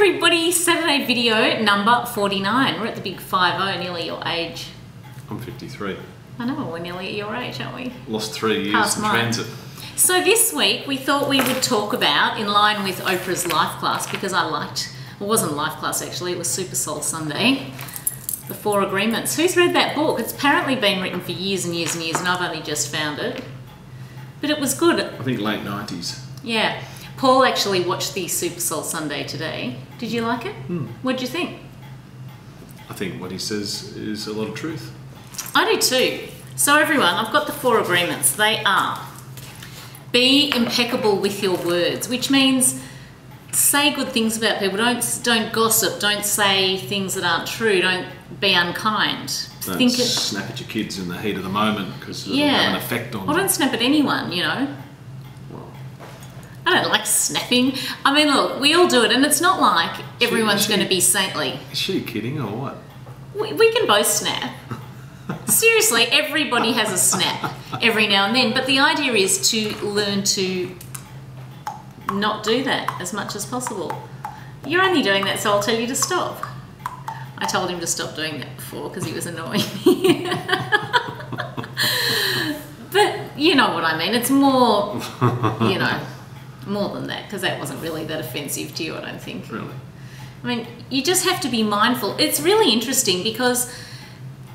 everybody, Saturday video number 49. We're at the big 50, nearly your age. I'm 53. I know, we're nearly at your age, aren't we? Lost 3 years Past in mine. transit. So this week we thought we would talk about, in line with Oprah's life class, because I liked, it wasn't life class actually, it was Super Soul Sunday, the 4 Agreements. Who's read that book? It's apparently been written for years and years and years, and I've only just found it. But it was good. I think late 90s. Yeah. Paul actually watched the Super Soul Sunday today. Did you like it? What did you think? I think what he says is a lot of truth. I do too. So everyone, I've got the 4 agreements. They are: be impeccable with your words, which means say good things about people. Don't gossip. Don't say things that aren't true. Don't be unkind. Don't snap at your kids in the heat of the moment because it'll have an effect on them. Or don't snap at anyone, you know. Well, I don't like snapping. I mean, look, we all do it, and it's not like everyone's going to be saintly. Is she kidding or what? We can both snap. Seriously, everybody has a snap every now and then, but the idea is to learn to not do that as much as possible. You're only doing that, so I'll tell you to stop. I told him to stop doing that before because he was annoying me. But you know what I mean. It's more, you know, more than that, because that wasn't really that offensive to you, I don't think. Really? I mean, you just have to be mindful. It's really interesting because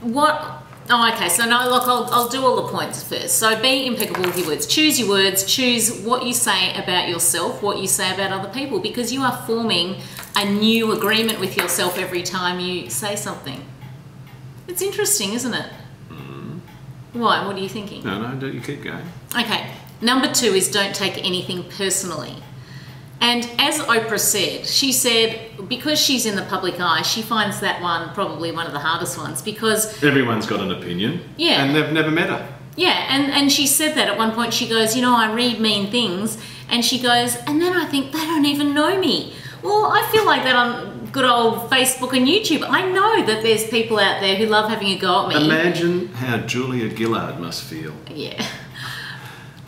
okay, so no, look, I'll do all the points first. So be impeccable with your words. Choose your words. Choose what you say about yourself, what you say about other people, because you are forming a new agreement with yourself every time you say something. It's interesting, isn't it? Why? What are you thinking? No, don't you keep going. Okay. Number 2 is don't take anything personally. And as Oprah said, she said because she's in the public eye, she finds that one probably one of the hardest ones because... Everyone's got an opinion. Yeah. And they've never met her. Yeah, and she said that at one point. She goes, you know, I read mean things, and she goes, and then I think they don't even know me. Well, I feel like that on good old Facebook and YouTube. I know that there's people out there who love having a go at me. Imagine how Julia Gillard must feel. Yeah.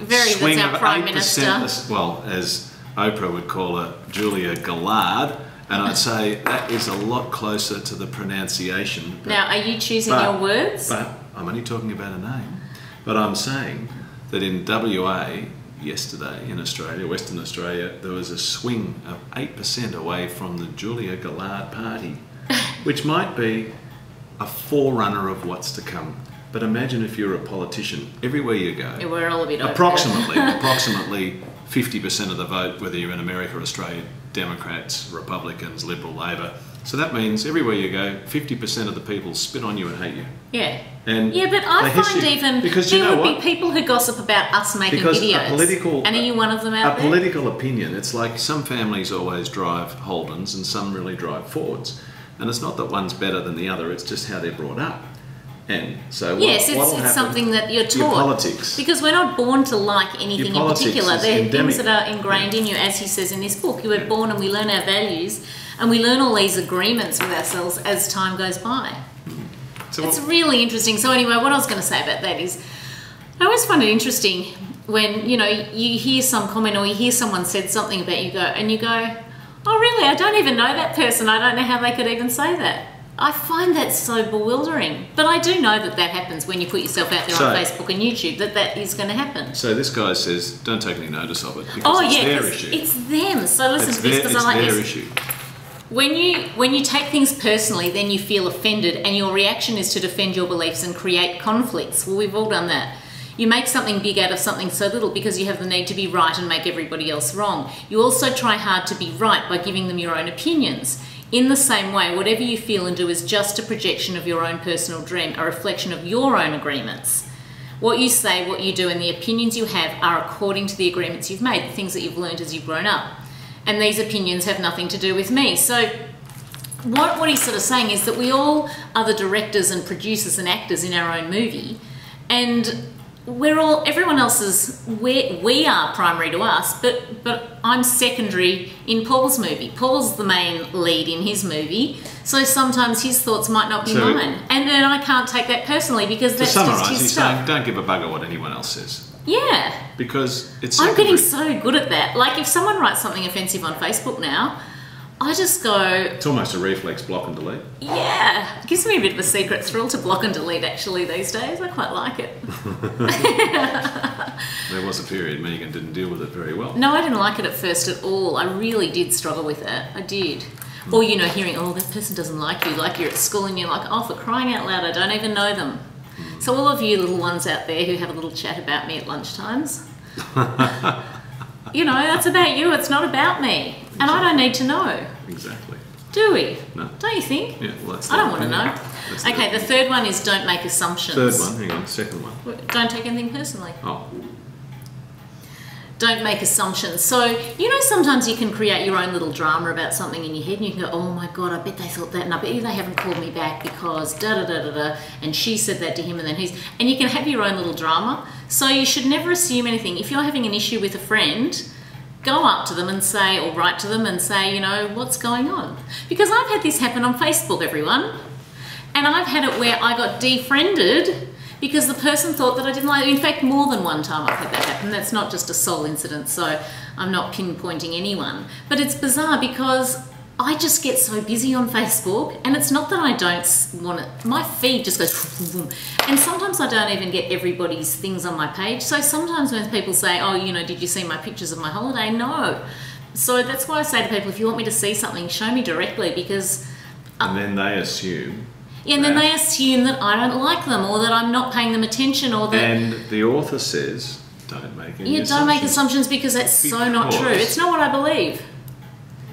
That's Swing our of Prime 8%, Minister. well, as Oprah would call her, Julia Gillard, and I'd say that is a lot closer to the pronunciation. But, now, are you choosing your words? But I'm only talking about a name. But I'm saying that in WA yesterday, in Australia, Western Australia, there was a swing of 8% away from the Julia Gillard party, which might be a forerunner of what's to come. But imagine if you're a politician, everywhere you go, Yeah, we're all a bit approximately 50% of the vote, whether you're in America or Australia, Democrats, Republicans, Liberal, Labor. So that means everywhere you go, 50% of the people spit on you and hate you. Yeah. And yeah, but I find even because there you know would what? be people who gossip about us making Because videos. a political, and are you one of them out a there? political opinion, it's like some families always drive Holdens and some really drive Fords. And it's not that one's better than the other, it's just how they're brought up. And so yes, it's something that you're taught. Your politics. Because we're not born to like anything in particular. There are endemic. things that are ingrained in you, as he says in this book. You were born and we learn our values and we learn all these agreements with ourselves as time goes by. So it's really interesting. So anyway, what I was going to say about that is I always find it interesting when, you know, you hear some comment or you hear someone said something about you and you go, oh really, I don't even know that person. I don't know how they could even say that. I find that so bewildering. But I do know that that happens when you put yourself out there on Facebook and YouTube, that is going to happen. So this guy says, don't take any notice of it because it's their issue. It's them. So listen to this because I like it's this. their issue. When you take things personally, then you feel offended and your reaction is to defend your beliefs and create conflicts. Well, we've all done that. You make something big out of something so little because you have the need to be right and make everybody else wrong. You also try hard to be right by giving them your own opinions. In the same way, whatever you feel and do is just a projection of your own personal dream, a reflection of your own agreements. What you say, what you do, and the opinions you have are according to the agreements you've made, the things that you've learned as you've grown up. And these opinions have nothing to do with me. So what he's sort of saying is that we all are the directors and producers and actors in our own movie, and everyone else is, we are primary to us, but I'm secondary in Paul's movie. Paul's the main lead in his movie, so sometimes his thoughts might not be mine. And then I can't take that personally because that's just his stuff. Saying, don't give a bugger what anyone else says. Yeah. Because it's I'm getting so good at that. Like if someone writes something offensive on Facebook now, I just go... It's almost a reflex block and delete. Yeah, it gives me a bit of a secret thrill to block and delete actually these days. I quite like it. There was a period Megan didn't deal with it very well. No, I didn't like it at first at all. I really did struggle with it. I did. Or, you know, hearing, oh, that person doesn't like you, like you're at school and you're like, oh, for crying out loud, I don't even know them. So all of you little ones out there who have a little chat about me at lunchtimes, you know, that's about you, it's not about me. And I don't need to know. Exactly. Do we? No. Don't you think? Yeah, well, that's I don't want to know. That's Okay, the third one is don't make assumptions. Third one, hang on, second one. Don't take anything personally. Oh. Don't make assumptions. So, you know, sometimes you can create your own little drama about something in your head and you can go, oh my God, I bet they thought that and I bet they haven't called me back because da-da-da-da-da and she said that to him and then he's... And you can have your own little drama. So you should never assume anything. If you're having an issue with a friend, go up to them and say, or write to them and say, you know, what's going on? Because I've had this happen on Facebook, everyone. And I've had it where I got defriended because the person thought that I didn't like it. In fact, more than one time I've had that happen. That's not just a sole incident, so I'm not pinpointing anyone. But it's bizarre because I just get so busy on Facebook, and it's not that I don't want it. My feed just goes, and sometimes I don't even get everybody's things on my page. So sometimes when people say, oh, you know, did you see my pictures of my holiday? No. So that's why I say to people, if you want me to see something, show me directly because... And then they assume... Yeah, and then they assume that I don't like them or that I'm not paying them attention or that... And the author says, don't make any assumptions. Don't make assumptions because that's so not true. It's not what I believe.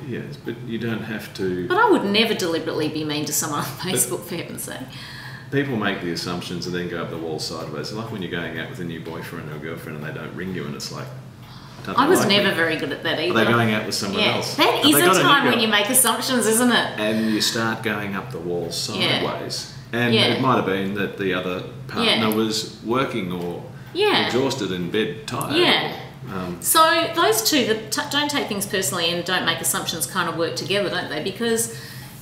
Yes, but you don't have to... But I would never deliberately be mean to someone on Facebook, for heaven's sake. People make the assumptions and then go up the wall sideways. It's like when you're going out with a new boyfriend or girlfriend and they don't ring you and it's like... I was never very good at that either. Are they going out with someone else? That is a time when you make assumptions, isn't it? And you start going up the wall sideways. And it might have been that the other partner was working or exhausted in bed, tired. Yeah. So those two, don't take things personally and don't make assumptions, kind of work together, don't they? Because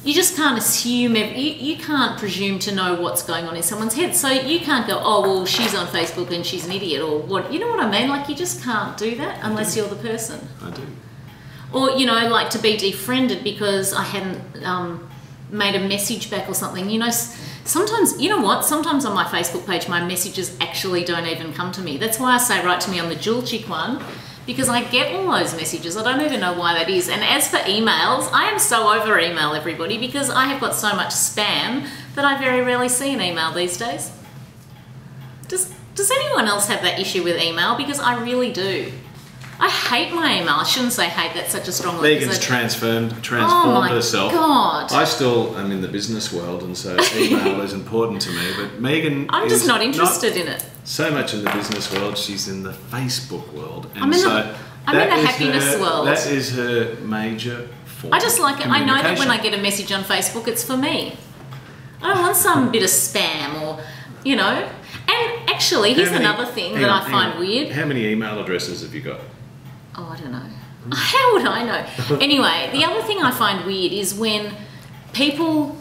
you just can't assume, you can't presume to know what's going on in someone's head. So you can't go, oh, well, she's on Facebook and she's an idiot or what. You know what I mean? Like, you just can't do that unless you're the person. I do. Or, you know, like to be defriended because I hadn't made a message back or something. You know, sometimes, you know what? Sometimes on my Facebook page, my messages actually don't even come to me. That's why I say write to me on the Jewelchic one, because I get all those messages. I don't even know why that is. And as for emails, I am so over email, everybody, because I have got so much spam that I very rarely see an email these days. Does anyone else have that issue with email? Because I really do. I hate my email. I shouldn't say hate, that's such a strong word. Megan's transformed herself. Oh my God. I still am in the business world and so email is important to me, but Megan I'm just not interested in it. So much in the business world, she's in the Facebook world. And I'm in the happiness world. That is her major form. I just like it. I know that when I get a message on Facebook, it's for me. I don't want some bit of spam or, you know. And actually, here's another thing that I find weird. How many email addresses have you got? Oh, I don't know. How would I know? Anyway, the other thing I find weird is when people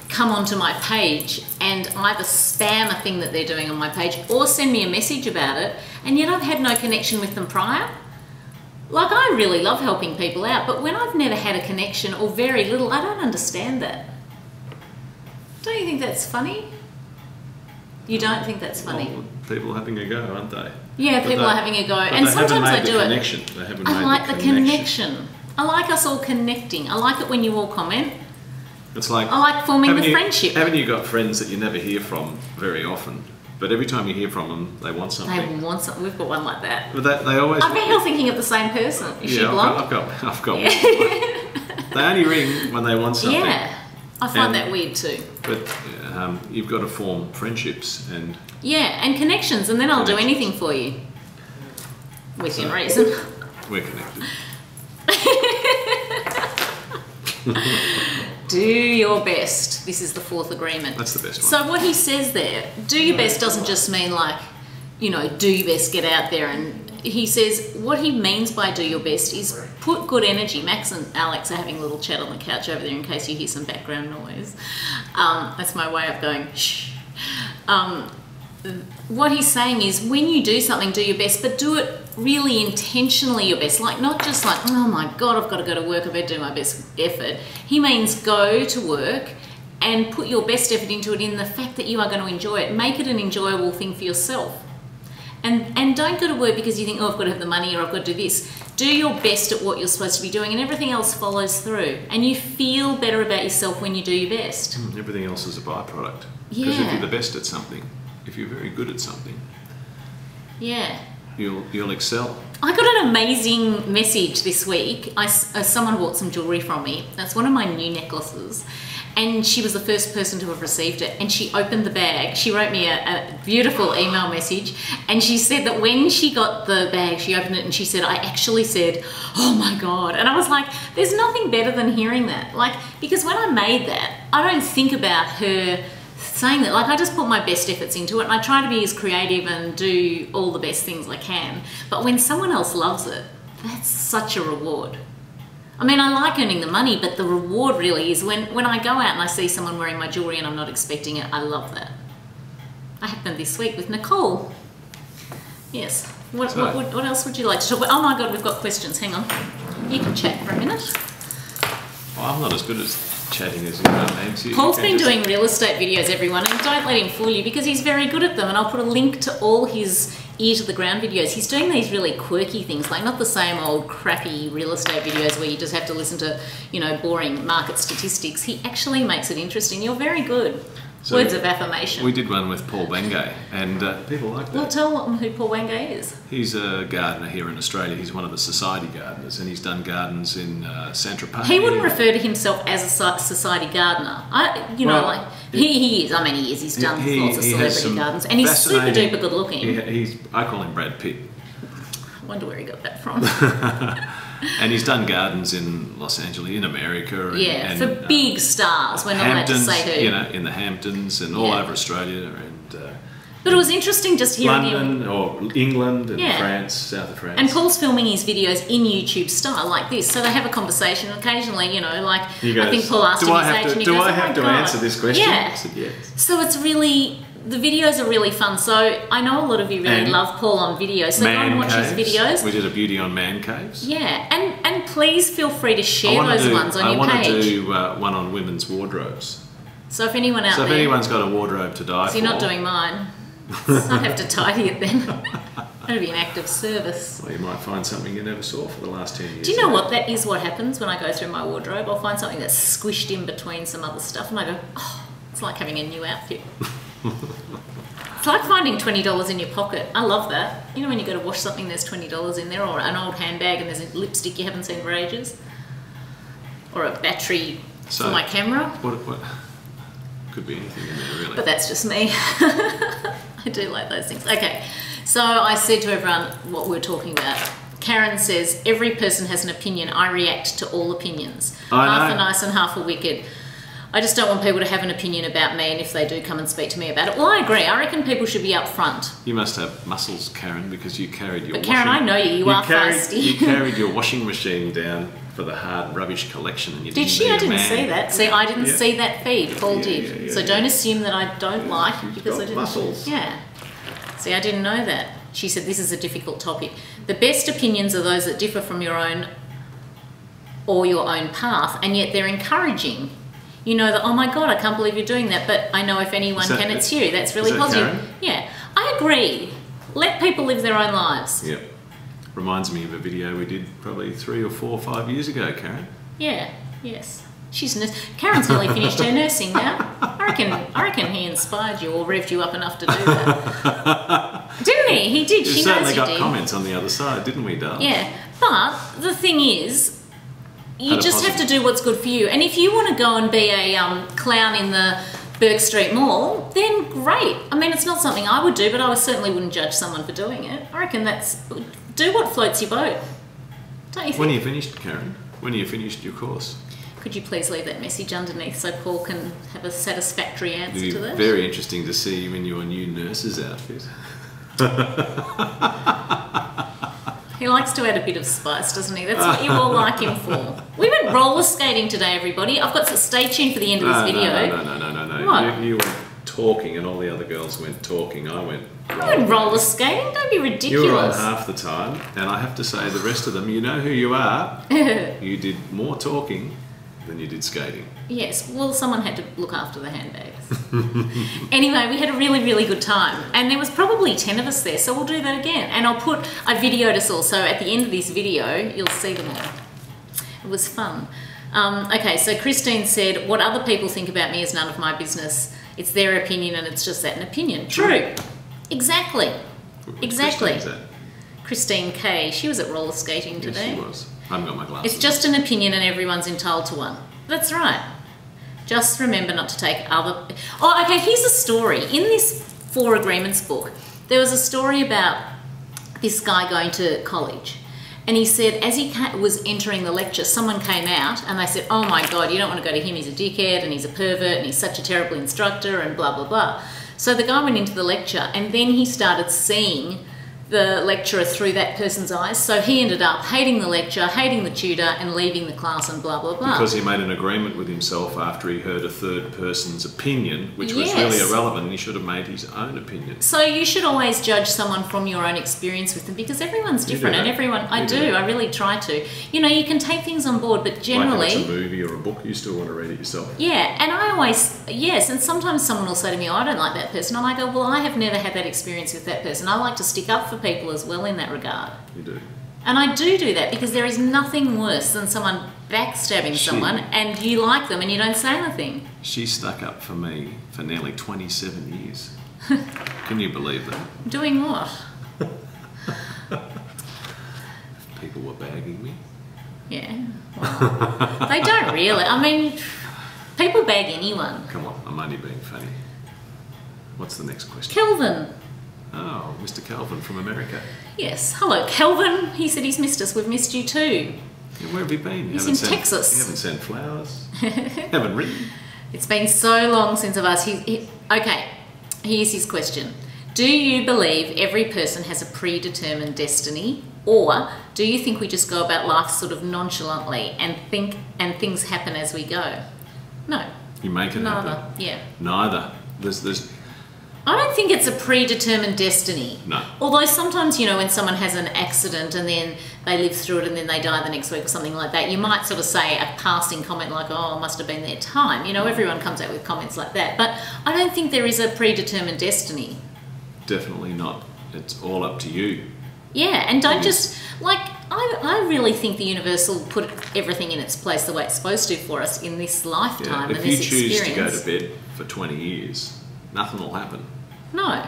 come onto my page and either spam a thing that they're doing on my page or send me a message about it, and yet I've had no connection with them prior. Like, I really love helping people out, but when I've never had a connection or very little, I don't understand that. Don't you think that's funny? You don't think that's funny? Well, people are having a go, aren't they? Yeah, people are having a go. And sometimes I do it. They haven't made I like the connection. I like us all connecting. I like it when you all comment. It's like, I like forming the friendship. Haven't you got friends that you never hear from very often, but every time you hear from them, they want something? They want something. We've got one like that. But they always... I bet you're thinking of the same person. Is she blonde? I've got one. They only ring when they want something. Yeah. I find that weird too. But you've got to form friendships and... Yeah, and connections, and then I'll do anything for you. Within reason. We're connected. Do your best. This is the fourth agreement. That's the best one. So what he says there, do your best doesn't just mean like, you know, do your best, get out there. And he says what he means by do your best is put good energy. Max and Alex are having a little chat on the couch over there in case you hear some background noise. That's my way of going, shh. what he's saying is when you do something, do your best, but do it really intentionally your best. Like not just like, oh my God, I've got to go to work, I better do my best effort. He means go to work and put your best effort into it in the fact that you are going to enjoy it. Make it an enjoyable thing for yourself. And don't go to work because you think, oh, I've got to have the money or I've got to do this. Do your best at what you're supposed to be doing and everything else follows through. And you feel better about yourself when you do your best. Everything else is a byproduct. Yeah. Because if you're the best at something, if you're very good at something, yeah, you'll excel. I got an amazing message this week. Someone bought some jewellery from me. That's one of my new necklaces. And she was the first person to have received it. And she opened the bag. She wrote me a beautiful email message. And she said that when she got the bag, she opened it and she said, I actually said, oh my God. And I was like, there's nothing better than hearing that. Like, because when I made that, I don't think about her saying that. Like, I just put my best efforts into it and I try to be as creative and do all the best things I can. But when someone else loves it, that's such a reward. I mean, I like earning the money, but the reward really is when I go out and I see someone wearing my jewellery and I'm not expecting it. I love that. That happened this week with Nicole. Yes. What else would you like to talk about? Oh my God, we've got questions. Hang on. You can chat for a minute. Well, I'm not as good as chatting as you are, Nancy. Paul's been doing real estate videos, everyone, and don't let him fool you because he's very good at them. And I'll put a link to all his ear to the ground videos. He's doing these really quirky things, like not the same old crappy real estate videos where you just have to listen to, you know, boring market statistics. He actually makes it interesting. You're very good. So words of affirmation. We did one with Paul Bangay, and people like that. Well, tell them who Paul Bangay is. He's a gardener here in Australia. He's one of the society gardeners, and he's done gardens in Saint-Tropez. He wouldn't refer to himself as a society gardener. He is. I mean, he is. He's done lots of celebrity gardens, and he's super duper good looking. I call him Brad Pitt. I wonder where he got that from. And he's done gardens in Los Angeles, in America. And, for big stars. We're not allowed to say who. You know, in the Hamptons and all over Australia. But it was interesting just hearing London or England and France, south of France. And Paul's filming his videos in YouTube style like this. So they have a conversation occasionally, you know, like goes, I think Paul asked him his age and he goes, do I have to answer this question? Yeah. I said yes. So it's really... The videos are really fun. So I know a lot of you really love Paul on videos. So go and watch his videos. We did a beauty on man caves. Yeah, and please feel free to share those ones on your page. I want to do one on women's wardrobes. So if anyone out there... So if anyone's got a wardrobe to die for... So you're not doing mine. I'd have to tidy it then. That'd be an act of service. Well, you might find something you never saw for the last 10 years. Do you know what? That is what happens when I go through my wardrobe. I'll find something that's squished in between some other stuff and I go, oh, it's like having a new outfit. It's like finding $20 in your pocket. I love that. You know when you go to wash something, there's $20 in there, or an old handbag and there's a lipstick you haven't seen for ages, or a battery for my camera. What could be anything in there, really. But that's just me. I do like those things. Okay, so I said to everyone what we're talking about. Karen says, every person has an opinion. I react to all opinions. Half are nice and half are wicked. I just don't want people to have an opinion about me, and if they do come and speak to me about it. Well, I agree. I reckon people should be upfront. You must have muscles, Karen, because you carried your Karen, I know you. You are feisty. You carried your washing machine down for the hard rubbish collection. And you did she? I didn't see that. See, I didn't see that feed. Paul did. So don't assume that I don't like because I didn't. Muscles. Yeah. See, I didn't know that. She said this is a difficult topic. The best opinions are those that differ from your own or your own path, and yet they're encouraging. You know that, oh my God, I can't believe you're doing that, but I know if anyone can, it's you. That's really positive. Karen? Yeah, I agree. Let people live their own lives. Yep. Reminds me of a video we did probably 3 or 4 or 5 years ago, Karen. Yeah, yes. She's Karen's nearly finished her nursing now. I reckon he inspired you or revved you up enough to do that. Didn't he? He did. She certainly knows he got did. comments on the other side, didn't we, darling? Yeah, but the thing is, you just have to do what's good for you. And if you want to go and be a clown in the Burke Street Mall, then great. I mean, it's not something I would do, but I certainly wouldn't judge someone for doing it. I reckon do what floats your boat. Don't you think? When are you finished, Karen? When are you finished your course? Could you please leave that message underneath so Paul can have a satisfactory answer to that? It'd be very interesting to see you in your new nurse's outfit. He likes to add a bit of spice, doesn't he? That's what you all like him for. We went roller skating today, everybody. I've got to stay tuned for the end of this video. No. What? You went talking and all the other girls went talking, I went roller skating. Don't be ridiculous. You were on half the time, and I have to say the rest of them, you know who you are. You did more talking than you did skating. Yes, well, someone had to look after the handbags. Anyway, we had a really, really good time, and there was probably 10 of us there, so we'll do that again. And I videoed us all, so at the end of this video, you'll see them all. It was fun. Okay, so Christine said, what other people think about me is none of my business. It's their opinion, and it's just that an opinion. True. Exactly. Exactly. Christine K. She was at roller skating today. Yes, she was. I haven't got my glasses. It's just an opinion and everyone's entitled to one. That's right. Just remember not to take other... Oh, okay, here's a story. In this 4 Agreements book, there was a story about this guy going to college. And he said, as he was entering the lecture, someone came out and they said, oh my God, you don't want to go to him, he's a dickhead and he's a pervert and he's such a terrible instructor and blah, blah, blah. So the guy went into the lecture and then he started seeing the lecturer through that person's eyes. So he ended up hating the lecturer, hating the tutor and leaving the class and blah, blah, blah. Because he made an agreement with himself after he heard a third person's opinion, which was really irrelevant, and he should have made his own opinion. So you should always judge someone from your own experience with them, because everyone's different and everyone... I really try to. You know, you can take things on board, but generally... Like if it's a movie or a book, you still want to read it yourself. Yeah, and I always... Yes, and sometimes someone will say to me, oh, I don't like that person. And I go, well, I have never had that experience with that person. I like to stick up for people as well in that regard. You do. And I do that because there is nothing worse than someone backstabbing someone and you like them and you don't say anything. She stuck up for me for nearly 27 years. Can you believe that? Doing what? People were bagging me. Yeah. Well, they don't really. I mean, people bag anyone. Come on, I'm only being funny. What's the next question? Kelvin. Oh, Mr. Kelvin from America. Yes. Hello, Kelvin. He said he's missed us. We've missed you too. Yeah, where have you been? He's in Texas. You haven't sent flowers. Haven't written. It's been so long since I've asked. Okay, here's his question. Do you believe every person has a predetermined destiny, or do you think we just go about life sort of nonchalantly and things happen as we go? No. You make it happen. Neither. Yeah. Neither. There's I don't think it's a predetermined destiny. No. Although sometimes, you know, when someone has an accident and then they live through it and then they die the next week or something like that, you might sort of say a passing comment like, oh, it must have been their time. You know, everyone comes out with comments like that. But I don't think there is a predetermined destiny. Definitely not. It's all up to you. Yeah, and don't just, like, I really think the universe will put everything in its place the way it's supposed to for us in this lifetime and this experience. If you choose to go to bed for 20 years, nothing will happen. No.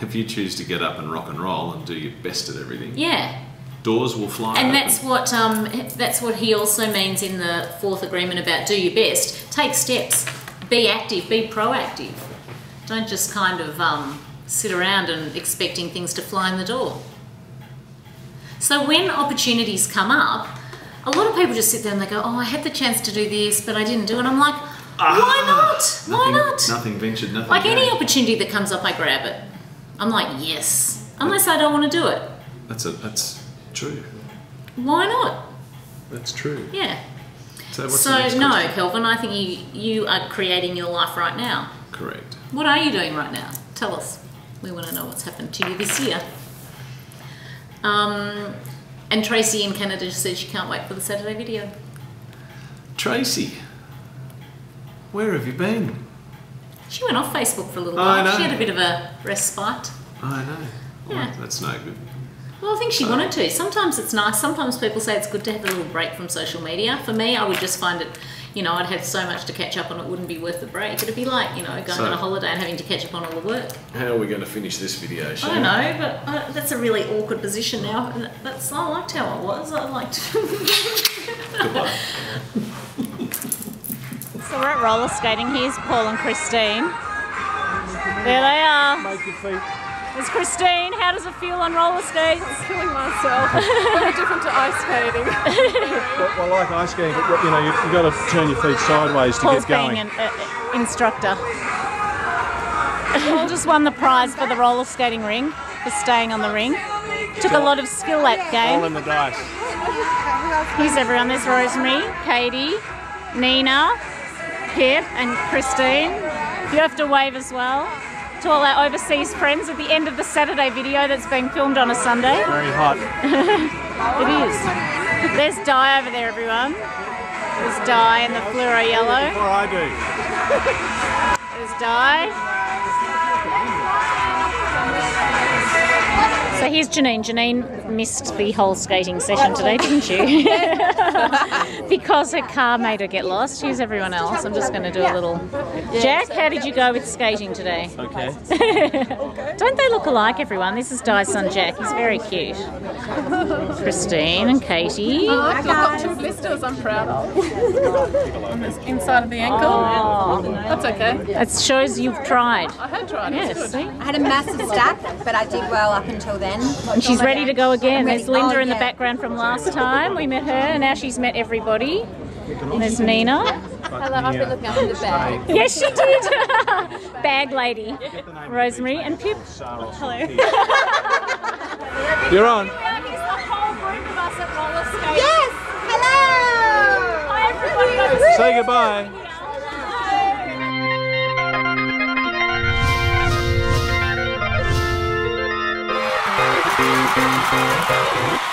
If you choose to get up and rock and roll and do your best at everything, doors will fly and open. That's what he also means in the 4th agreement about do your best. Take steps, be active, be proactive. Don't just kind of sit around and expecting things to fly in the door. So when opportunities come up, a lot of people just sit there and they go, oh, I had the chance to do this, but I didn't do it. And I'm like, why not? Why not? Nothing ventured, nothing like gained. Any opportunity that comes up, I grab it. I'm like, yes. Unless I don't want to do it. That's true. Why not? That's true. Yeah. So no, Kelvin, I think you are creating your life right now. Correct. What are you doing right now? Tell us. We want to know what's happened to you this year. And Tracy in Canada just said she can't wait for the Saturday video. Tracy, where have you been? She went off Facebook for a little while. I know. She had a bit of a respite. I know. Well, Yeah. that's no good. Well, I think she wanted to. Sometimes it's nice. Sometimes people say it's good to have a little break from social media. For me, I would just find it, you know, I'd have so much to catch up on, it wouldn't be worth the break. It'd be like, you know, going on a holiday and having to catch up on all the work. How are we going to finish this video, I don't know, but that's a really awkward position now. I liked how I was. I liked... Goodbye. So we're at roller skating. Here's Paul and Christine. There they are. Make your feet. There's Christine. How does it feel on roller skates? I'm killing myself. Very different to ice skating. Well, like ice skating, but you know, you've got to turn your feet sideways to Paul's get going. being an instructor. Paul just won the prize for the roller skating ring, for staying on the ring. Took a lot of skill that game. All in the dice. Here's everyone. There's Rosemary, Katie, Nina, Pip and Christine. You have to wave as well to all our overseas friends at the end of the Saturday video that's being filmed on a Sunday. Very hot. It is. There's Di over there, everyone. There's Di in the fluoro yellow. Before I do. There's Di. So here's Janine. Janine missed the whole skating session today, didn't you? Because her car made her get lost. Here's everyone else. I'm just going to do a little... Jack, how did you go with skating today? Okay. Don't they look alike, everyone? This is Di's son, Jack. He's very cute. Christine and Katie. I've got 2 blisters I'm proud of. On the inside of the ankle. Oh. That's okay. It shows you've tried. I had tried. Yes, see? I had a massive stack, but I did well up until then. And she's ready to go again. There's Linda in the yeah. background from last time. We met her, and now she's met everybody. And there's Nina. Hello, I've been looking under the bag. Yes, she did. Bag lady. Rosemary and Pip. Hello. You're on. Here's the whole group of us at Roller-skatng. Yes! Hello! Hi, everybody. Say goodbye. Hello.